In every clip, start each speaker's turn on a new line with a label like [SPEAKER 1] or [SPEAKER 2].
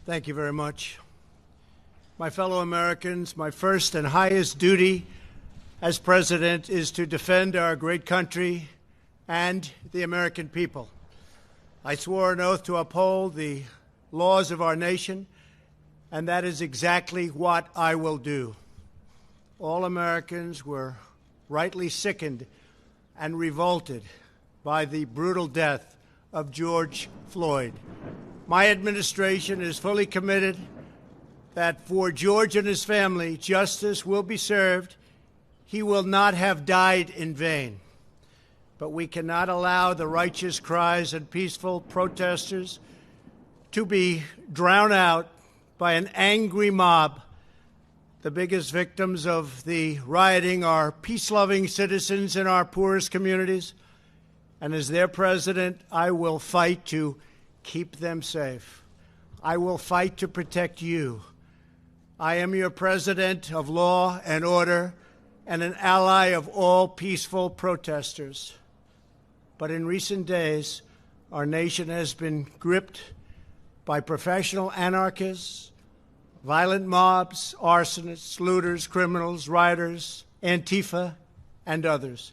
[SPEAKER 1] Thank you very much. My fellow Americans, my first and highest duty as president is to defend our great country and the American people. I swore an oath to uphold the laws of our nation, and that is exactly what I will do. All Americans were rightly sickened and revolted by the brutal death of George Floyd. My administration is fully committed that for George and his family, justice will be served. He will not have died in vain. But we cannot allow the righteous cries and peaceful protesters to be drowned out by an angry mob. The biggest victims of the rioting are peace-loving citizens in our poorest communities. And as their president, I will fight to keep them safe. I will fight to protect you. I am your president of law and order and an ally of all peaceful protesters. But in recent days, our nation has been gripped by professional anarchists, violent mobs, arsonists, looters, criminals, rioters, Antifa, and others.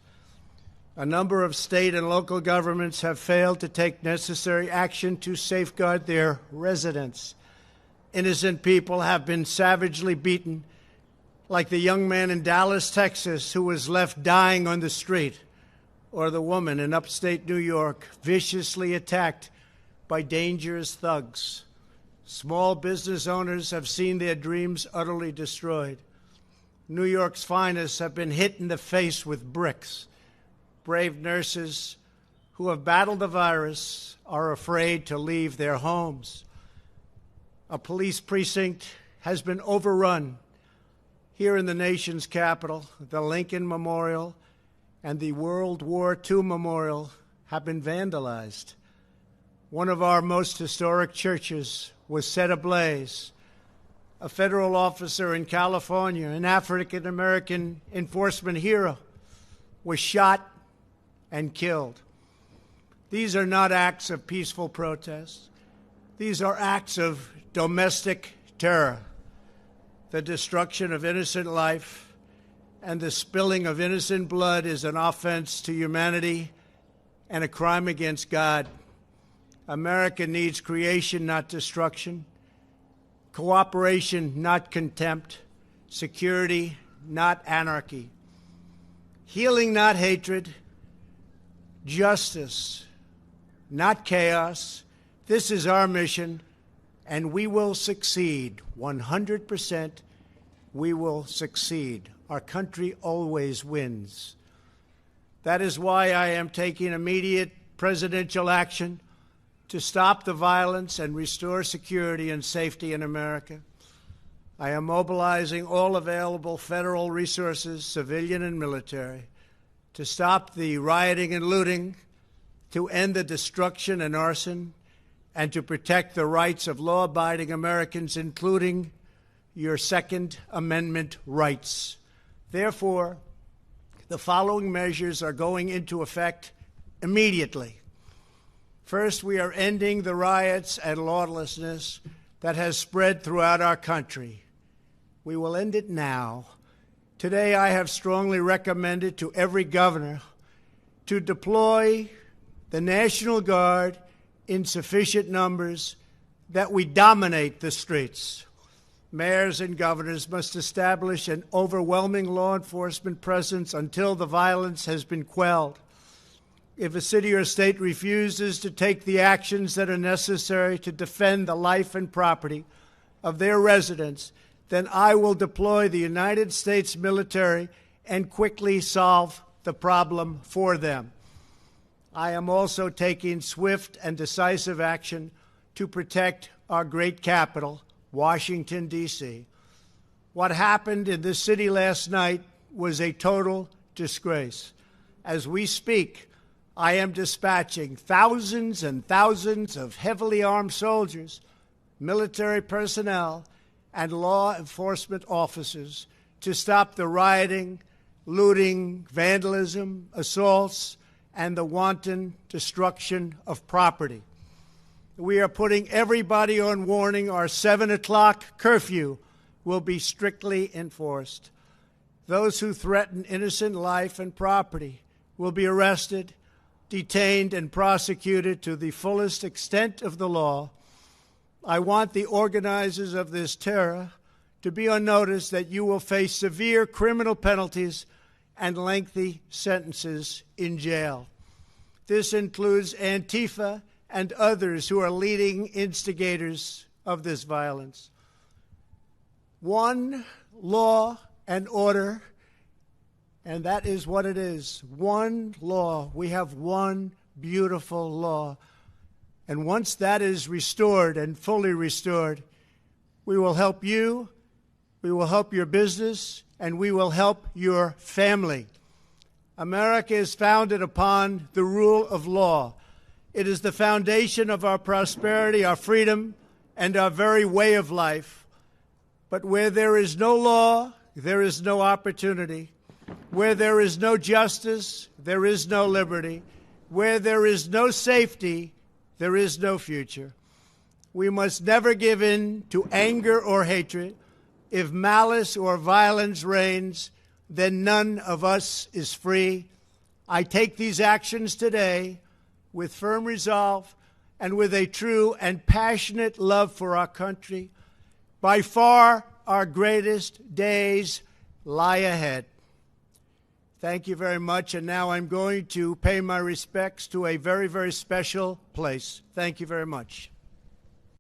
[SPEAKER 1] A number of state and local governments have failed to take necessary action to safeguard their residents. Innocent people have been savagely beaten, like the young man in Dallas, Texas, who was left dying on the street, or the woman in upstate New York viciously attacked by dangerous thugs. Small business owners have seen their dreams utterly destroyed. New York's finest have been hit in the face with bricks. Brave nurses who have battled the virus are afraid to leave their homes. A police precinct has been overrun. Here in the nation's capital, the Lincoln Memorial and the World War II Memorial have been vandalized. One of our most historic churches was set ablaze. A federal officer in California, an African-American enforcement hero, was shot and killed. These are not acts of peaceful protest. These are acts of domestic terror. The destruction of innocent life and the spilling of innocent blood is an offense to humanity and a crime against God. America needs creation, not destruction. Cooperation, not contempt. Security, not anarchy. Healing, not hatred. Justice, not chaos. This is our mission, and we will succeed. 100%, we will succeed. Our country always wins. That is why I am taking immediate presidential action to stop the violence and restore security and safety in America. I am mobilizing all available federal resources, civilian and military, to stop the rioting and looting, to end the destruction and arson, and to protect the rights of law-abiding Americans, including your Second Amendment rights. Therefore, the following measures are going into effect immediately. First, we are ending the riots and lawlessness that has spread throughout our country. We will end it now. Today, I have strongly recommended to every governor to deploy the National Guard in sufficient numbers that we dominate the streets. Mayors and governors must establish an overwhelming law enforcement presence until the violence has been quelled. If a city or state refuses to take the actions that are necessary to defend the life and property of their residents, then I will deploy the United States military and quickly solve the problem for them. I am also taking swift and decisive action to protect our great capital, Washington, D.C. What happened in this city last night was a total disgrace. As we speak, I am dispatching thousands and thousands of heavily armed soldiers, military personnel, and law enforcement officers to stop the rioting, looting, vandalism, assaults, and the wanton destruction of property. We are putting everybody on warning. Our 7 o'clock curfew will be strictly enforced. Those who threaten innocent life and property will be arrested, detained, and prosecuted to the fullest extent of the law. I want the organizers of this terror to be on notice that you will face severe criminal penalties and lengthy sentences in jail. This includes Antifa and others who are leading instigators of this violence. One law and order, and that is what it is. One law. We have one beautiful law. And once that is restored and fully restored, we will help you, we will help your business, and we will help your family. America is founded upon the rule of law. It is the foundation of our prosperity, our freedom, and our very way of life. But where there is no law, there is no opportunity. Where there is no justice, there is no liberty. Where there is no safety, there is no future. We must never give in to anger or hatred. If malice or violence reigns, then none of us is free. I take these actions today with firm resolve and with a true and passionate love for our country. By far, our greatest days lie ahead. Thank you very much, and now I'm going to pay my respects to a very, very special place. Thank you very much.